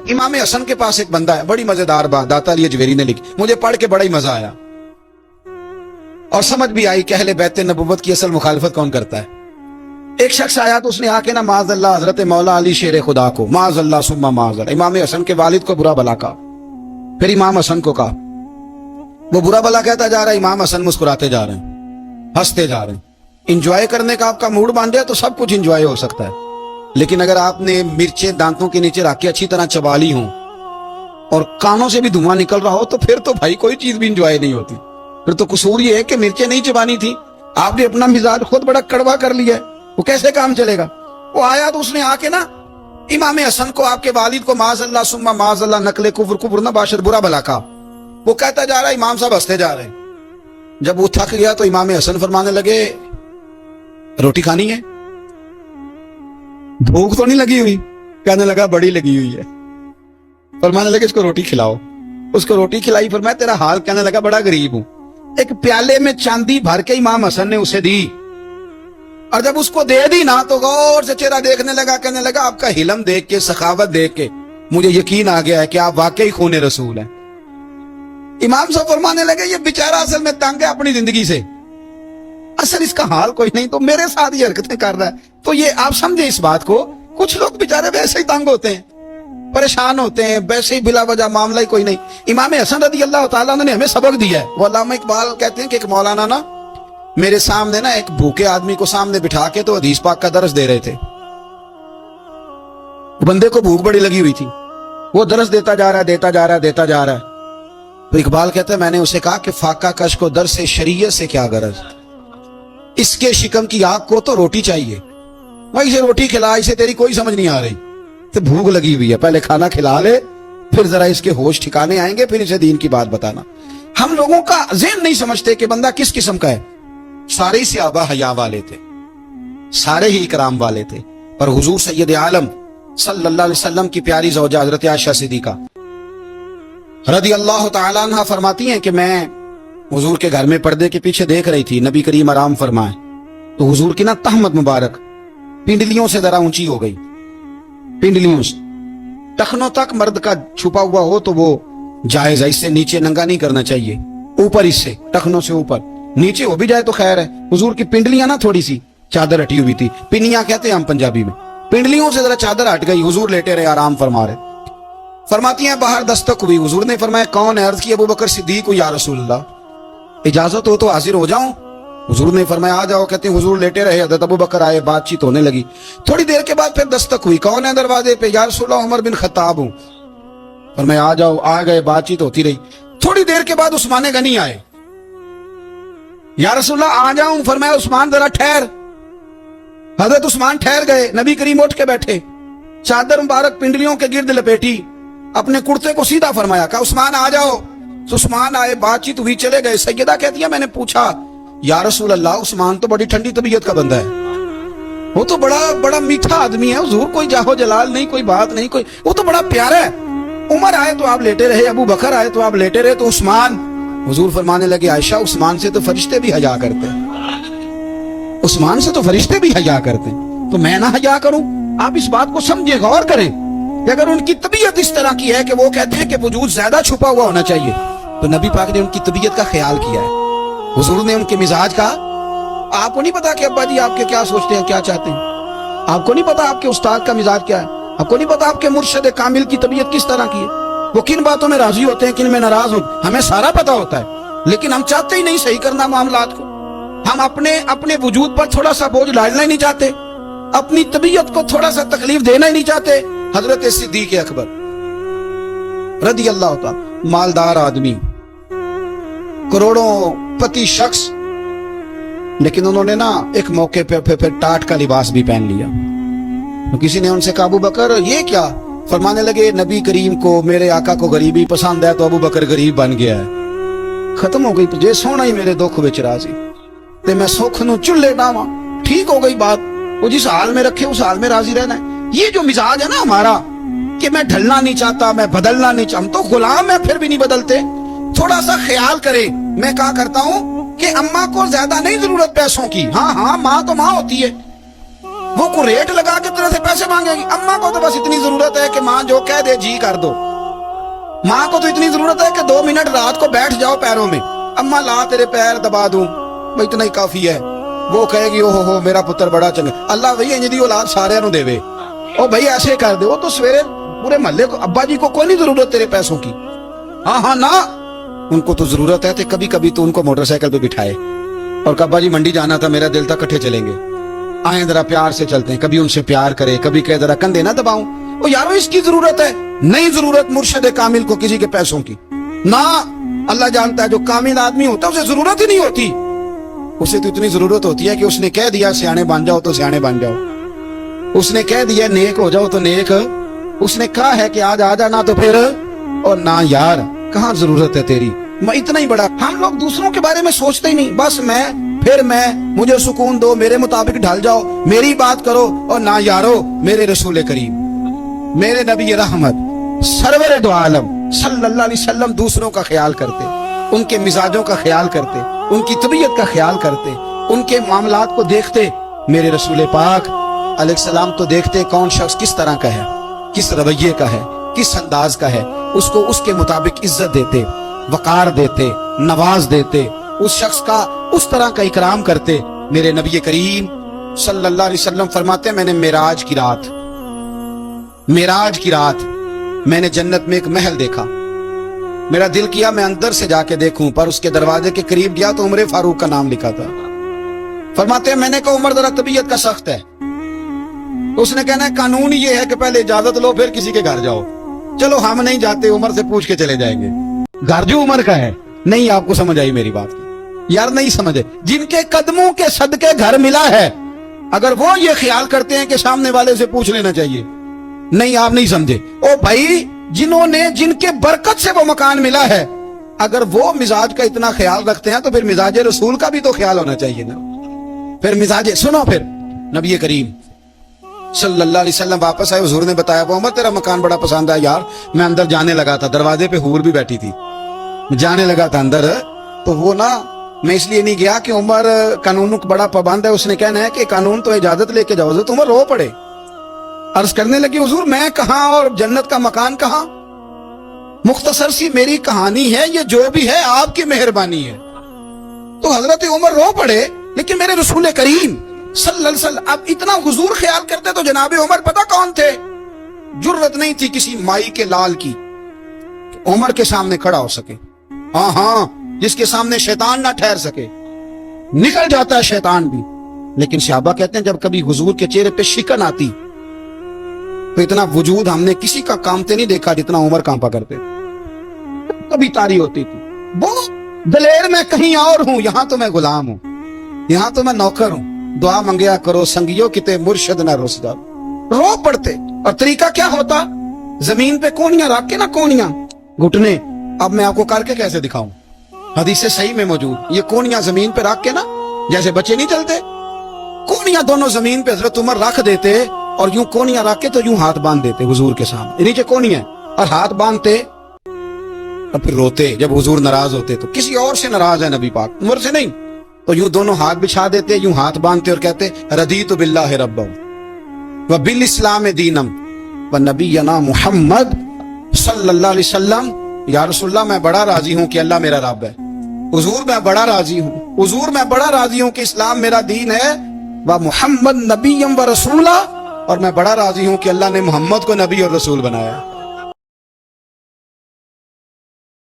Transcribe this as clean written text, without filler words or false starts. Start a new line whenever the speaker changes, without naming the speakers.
امام حسن کے پاس ایک بندہ ہے, بڑی مزیدار بات داتا علی اجویری نے لکھی, مجھے پڑھ کے بڑا ہی مزہ آیا اور سمجھ بھی آئی کہ اہل بیت نبوت کی اصل مخالفت کون کرتا ہے. ایک شخص آیا تو اس نے آ کے نا معاذ اللہ حضرت مولا علی شیر خدا کو, معاذ اللہ ثم معاذ اللہ, امام حسن کے والد کو برا بلا کہا. پھر امام حسن کو کہا, وہ برا بلا کہتا جا رہا ہے, امام حسن مسکراتے جا رہے ہیں, ہنستے جا رہے ہیں. انجوائے کرنے کا آپ کا موڈ باندھے تو سب کچھ انجوائے ہو سکتا ہے, لیکن اگر آپ نے مرچیں دانتوں کے نیچے رکھ کے اچھی طرح چبا لی ہوں اور کانوں سے بھی دھواں نکل رہا ہو تو پھر تو بھائی کوئی چیز بھی انجوائے نہیں ہوتی. پھر تو قصور یہ ہے کہ مرچیں نہیں چبانی تھی, آپ نے اپنا مزاج خود بڑا کڑوا کر لیا ہے, وہ کیسے کام چلے گا. وہ آیا تو اس نے آ کے نا امام حسن کو, آپ کے والد کو معاذ اللہ ثم معاذ اللہ نقل کفر نہ باشد برا بلا کہا. وہ کہتا جا رہا ہے, امام صاحب ہنستے جا رہے ہیں. جب وہ تھک گیا تو امام حسن فرمانے لگے, روٹی کھانی ہے؟ بھوک تو نہیں لگی ہوئی؟ کہنے لگا بڑی لگی ہوئی ہے. فرمانے لگے اس کو روٹی کھلاؤ. اس کو روٹی کھلائی. فرمایا تیرا حال؟ کہنے لگا بڑا غریب ہوں. ایک پیالے میں چاندی بھر کے امام حسن نے اسے دی, اور جب اس کو دے دی نا تو غور سے چہرہ دیکھنے لگا. کہنے لگا آپ کا حلم دیکھ کے, سخاوت دیکھ کے مجھے یقین آ گیا ہے کہ آپ واقعی خون رسول ہیں. امام صاحب فرمانے لگے یہ بیچارہ اصل میں تنگ ہے اپنی زندگی سے, اصل اس کا حال کوئی نہیں تو میرے ساتھ یہ حرکتیں کر رہا ہے. تو یہ آپ سمجھیں اس بات کو, کچھ لوگ بیچارے ویسے ہی تنگ ہوتے ہیں, پریشان ہوتے ہیں, ویسے ہی بلا وجہ معاملہ ہی کوئی نہیں. امام حسن رضی اللہ تعالیٰ نے ہمیں سبق دیا ہے. وہ علامہ اقبال کہتے ہیں کہ ایک مولانا نا میرے سامنے نا ایک بھوکے آدمی کو سامنے بٹھا کے تو حدیث پاک کا درس دے رہے تھے. بندے کو بھوک بڑی لگی ہوئی تھی, وہ درس دیتا جا رہا ہے دیتا جا رہا ہے. تو اقبال کہتا ہے میں نے اسے کہا کہ فاقہ کش کو درس شریعت سے کیا غرض, اس کے شکم کی آگ کو تو روٹی چاہیے, بھائی اسے روٹی کھلا, اسے تیری کوئی سمجھ نہیں آ رہی, تو بھوک لگی ہوئی ہے, پہلے کھانا کھلا لے, پھر ذرا اس کے ہوش ٹھکانے آئیں گے, پھر اسے دین کی بات بتانا. ہم لوگوں کا ذہن نہیں سمجھتے کہ بندہ کس قسم کا ہے. سارے ہی صحابہ حیا والے تھے, سارے ہی اکرام والے تھے, پر حضور سید عالم صلی اللہ علیہ وسلم کی پیاری زوجہ حضرت عائشہ صدیقہ رضی اللہ تعالیٰ عنہ فرماتی ہیں کہ میں حضور کے گھر میں پردے کے پیچھے دیکھ رہی تھی, نبی کریم آرام فرمائے تو حضور کی نا تہمت مبارک پنڈلیوں سے ذرا اونچی ہو گئی, پنڈلیوں سے ٹخنوں تک مرد کا چھپا ہوا ہو تو وہ جائز ہے, اس سے نیچے ننگا نہیں کرنا چاہیے, اوپر اس سے ٹخنوں سے اوپر, نیچے ہو بھی جائے تو خیر ہے. حضور کی پنڈلیاں نا تھوڑی سی چادر ہٹی ہوئی تھی, پنیاں کہتے ہیں ہم پنجابی میں, پنڈلیوں سے ذرا چادر ہٹ گئی, حضور لیٹے رہے آرام فرما رہے. فرماتی ہیں باہر دستک ہوئی, حضور نے فرمایا کون ہے؟ عرض کی ابو بکر صدیق یا رسول اللہ, اجازت ہو تو حاضر ہو جاؤں؟ حضور نے فرمایا آ جاؤ. کہتے ہیں حضور لیٹے رہے, حضرت ابو بکر آئے, بات چیت ہونے لگی. تھوڑی دیر کے بعد پھر دستک ہوئی, کون ہے دروازے پہ؟ یا رسول اللہ عمر بن خطاب ہوں. فرمایا آ جاؤ, آ گئے, بات چیت ہوتی رہی. تھوڑی دیر کے بعد عثمان غنی آئے, یا رسول اللہ آ جاؤں؟ فرمایا عثمان ذرا ٹھہر. حضرت عثمان ٹھہر گئے, نبی کریم اٹھ کے بیٹھے, چادر مبارک پنڈلیوں کے گرد لپیٹی, اپنے کرتے کو سیدھا فرمایا, کہا عثمان آ جاؤ. تو عثمان آئے, بات چیت ہوئی, چلے گئے. سیدہ کہتی ہے میں نے پوچھا یا رسول اللہ عثمان تو بڑی ٹھنڈی طبیعت کا بندہ ہے, وہ تو بڑا میٹھا آدمی ہے, حضور کوئی جاہو جلال نہیں, کوئی بات نہیں, کوئی, وہ تو بڑا پیارا ہے. عمر آئے تو آپ لیٹے رہے, ابو بکر آئے تو آپ لیٹے رہے, تو عثمان. حضور فرمانے لگے عائشہ عثمان سے تو فرشتے بھی حیا کرتے ہیں, عثمان سے تو فرشتے بھی حیا کرتے ہیں, تو میں نہ حیا کروں؟ آپ اس بات کو سمجھے, غور کریں کہ اگر ان کی طبیعت اس طرح کی ہے کہ وہ کہتے ہیں کہ وجود زیادہ چھپا ہوا ہونا چاہیے, تو نبی پاک نے ان کی طبیعت کا خیال کیا ہے, حضور نے ان کے مزاج کا. آپ کو نہیں پتا کہ ابا جی آپ کے کیا سوچتے ہیں, کیا چاہتے ہیں؟ آپ کو نہیں پتا آپ کے استاد کا مزاج کیا ہے؟ آپ کو نہیں پتا آپ کے مرشد کامل کی طبیعت کس طرح کی ہے, وہ کن باتوں میں راضی ہوتے ہیں, کن میں ناراض ہوں؟ ہمیں سارا پتا ہوتا ہے, لیکن ہم چاہتے ہی نہیں صحیح کرنا معاملات کو. ہم اپنے وجود پر تھوڑا سا بوجھ ڈالنا ہی نہیں چاہتے, اپنی طبیعت کو تھوڑا سا تکلیف دینا ہی نہیں چاہتے. حضرت صدیق اکبر رضی اللہ تعالی, مالدار آدمی, کروڑوں پتی شخص, لیکن انہوں نے نا ایک موقع پہ ٹاٹ کا لباس بھی پہن لیا. تو کسی نے ان سے کہا ابو بکر یہ کیا؟ فرمانے لگے نبی کریم کو, میرے آقا کو غریبی پسند ہے, تو ابو بکر غریب بن گیا ہے. ختم ہو گئی جے سونا ہی میرے دکھ وچ راضی, تے میں سکھ نو چلے ڈاواں, ٹھیک ہو گئی بات. وہ جس حال میں رکھے اس حال میں راضی رہنا ہے. یہ جو مزاج ہے نا ہمارا کہ میں ڈھلنا نہیں چاہتا, میں بدلنا نہیں چاہتا, ہم تو غلام ہیں پھر بھی نہیں بدلتے. تھوڑا سا خیال کرے. میں کہا کرتا ہوں کہ اماں کو زیادہ نہیں ضرورت پیسوں کی, ہاں ماں تو ماں ہوتی ہے, وہ کو ریٹ لگا کے طرح سے پیسے مانگے گی. اماں کو تو بس اتنی ضرورت ہے کہ ماں جو کہہ دے جی کر دو. ماں کو تو اتنی ضرورت ہے کہ 2 منٹ رات کو بیٹھ جاؤ پیروں میں, اماں لا تیرے پیر دبا دوں, بھائی اتنا ہی کافی ہے. وہ کہے گی او ہو میرا پتر بڑا چنگا. اللہ بھائی انج دی اولاد سارے نو دے وے, او بھائی ایسے کر دے. وہ تو سویرے پورے محلے کو ابا جی کو کوئی نہیں ضرورت تیرے پیسوں کی. ہاں نا, ان کو تو ضرورت ہے. کبھی کبھی تو ان کو موٹر سائیکل پہ بٹھائے اور کہ ابا جی منڈی جانا تھا, میرا دل تھا کٹھے چلیں گے, آئیں ذرا پیار سے چلتے ہیں. کبھی ان سے پیار کرے, کبھی کہے ذرا کندھے نہ دباؤں. وہ یارو اس کی ضرورت ہے, نہیں ضرورت مرشد کامل کو کسی کے پیسوں کی. نہ, اللہ جانتا ہے جو کامل آدمی ہوتا ہے اسے ضرورت ہی نہیں ہوتی. اسے تو اتنی ضرورت ہوتی ہے کہ اس نے کہہ دیا سیانے بن جاؤ تو سیانے بن جاؤ, اس نے کہہ دیا نیک ہو جاؤ تو نیک, اس نے کہا ہے کہ آج آ جانا تو پھر, اور نہ یار کہاں ضرورت ہے تیری. میں اتنا ہی بڑا, ہم لوگ دوسروں کے بارے میں سوچتے ہی نہیں. بس میں, پھر میں, مجھے سکون دو, میرے مطابق ڈھل جاؤ, میری بات کرو. اور نہ یارو, میرے رسول کریم, میرے نبی رحمت سرور دو عالم صلی اللہ علیہ وسلم دوسروں کا خیال کرتے, ان کے مزاجوں کا خیال کرتے, ان کی طبیعت کا خیال کرتے, ان کے معاملات کو دیکھتے. میرے رسول پاک علیہ السلام تو دیکھتے کون شخص کس طرح کا ہے, کس رویے کا ہے, کس انداز کا ہے, اس کو اس کے مطابق عزت دیتے, وقار دیتے, نواز دیتے, اس شخص کا اس طرح کا اکرام کرتے. میرے نبی کریم صلی اللہ علیہ وسلم فرماتے ہیں میں نے معراج کی رات میں نے جنت میں ایک محل دیکھا. میرا دل کیا میں اندر سے جا کے دیکھوں, پر اس کے دروازے کے قریب گیا تو عمر فاروق کا نام لکھا تھا. فرماتے ہیں میں نے کہا عمر ذرا طبیعت کا سخت ہے. اس نے کہنا ہے قانون یہ ہے کہ پہلے اجازت لو پھر کسی کے گھر جاؤ. چلو ہم نہیں جاتے, عمر سے پوچھ کے چلے جائیں گے. گھر جو عمر کا ہے, نہیں آپ کو سمجھ آئی میری بات کی یار, نہیں سمجھے. جن کے قدموں کے صدقے گھر ملا ہے, اگر وہ یہ خیال کرتے ہیں کہ سامنے والے سے پوچھ لینا چاہیے, نہیں آپ نہیں سمجھے. او بھائی جنہوں نے, جن کے برکت سے وہ مکان ملا ہے, اگر وہ مزاج کا اتنا خیال رکھتے ہیں تو پھر مزاج رسول کا بھی تو خیال ہونا چاہیے نا. پھر مزاج سنو, پھر نبی کریم صلی اللہ علیہ وسلم واپس آئے, حضور نے بتایا وہ عمر تیرا مکان بڑا پسند ہے یار. میں اندر جانے لگا تھا, دروازے پہ حور بھی بیٹھی تھی, جانے لگا تھا اندر, تو وہ نا میں اس لیے نہیں گیا کہ عمر قانون بڑا پابند ہے. اس نے کہنا ہے کہ قانون تو اجازت لے کے جاؤ. حضرت عمر رو پڑے, عرض کرنے لگی حضور میں کہاں اور جنت کا مکان کہاں. مختصر سی میری کہانی ہے, یہ جو بھی ہے آپ کی مہربانی ہے. تو حضرت عمر رو پڑے. لیکن میرے رسول کریم صلی اللہ علیہ وسلم اب اتنا حضور خیال کرتے تو جناب عمر پتہ کون تھے, جرت نہیں تھی کسی مائی کے لال کی عمر کے سامنے کھڑا ہو سکے. ہاں جس کے سامنے شیطان نہ ٹھہر سکے, نکل جاتا ہے شیطان بھی. لیکن صحابہ کہتے ہیں جب کبھی حضور کے چہرے پہ شکن آتی تو اتنا وجود ہم نے کسی کا کامتے نہیں دیکھا جتنا عمر کانپا کرتے. کبھی تاری ہوتی تھی, بہت دلیر میں کہیں اور ہوں, یہاں تو میں غلام ہوں, یہاں تو میں نوکر ہوں. دعا منگیا کرو سنگیو کتے مرشد نہ رس جاؤ. رو پڑتے. اور طریقہ کیا ہوتا, زمین پہ کونیاں رکھ کے نا, کونیاں گھٹنے, اب میں آپ کو کر کے کیسے دکھاؤں, حدیث صحیح میں موجود, یہ کونیاں زمین پہ رکھ کے نا, جیسے بچے نہیں چلتے, کونیاں دونوں زمین پہ حضرت عمر رکھ دیتے, اور یوں کونیاں رکھ کے تو یوں ہاتھ باندھ دیتے حضور کے سامنے, نیچے کونیاں اور ہاتھ باندھتے, اور پھر روتے جب حضور ناراض ہوتے. تو کسی اور سے ناراض ہے نبی پاک, عمر سے نہیں, تو یوں دونوں ہاتھ بچھا دیتے, یوں ہاتھ باندھتے اور کہتے رضیت باللہ ربا وبالاسلام دینم ونبینا محمد صلی اللہ علیہ وسلم. یا رسول اللہ میں بڑا راضی ہوں کہ اللہ میرا رب ہے. حضور میں بڑا راضی ہوں, حضور میں بڑا راضی ہوں کہ اسلام میرا دین ہے, و محمد نبیم و رسولہ, اور میں بڑا راضی ہوں کہ اللہ نے محمد کو نبی اور رسول بنایا.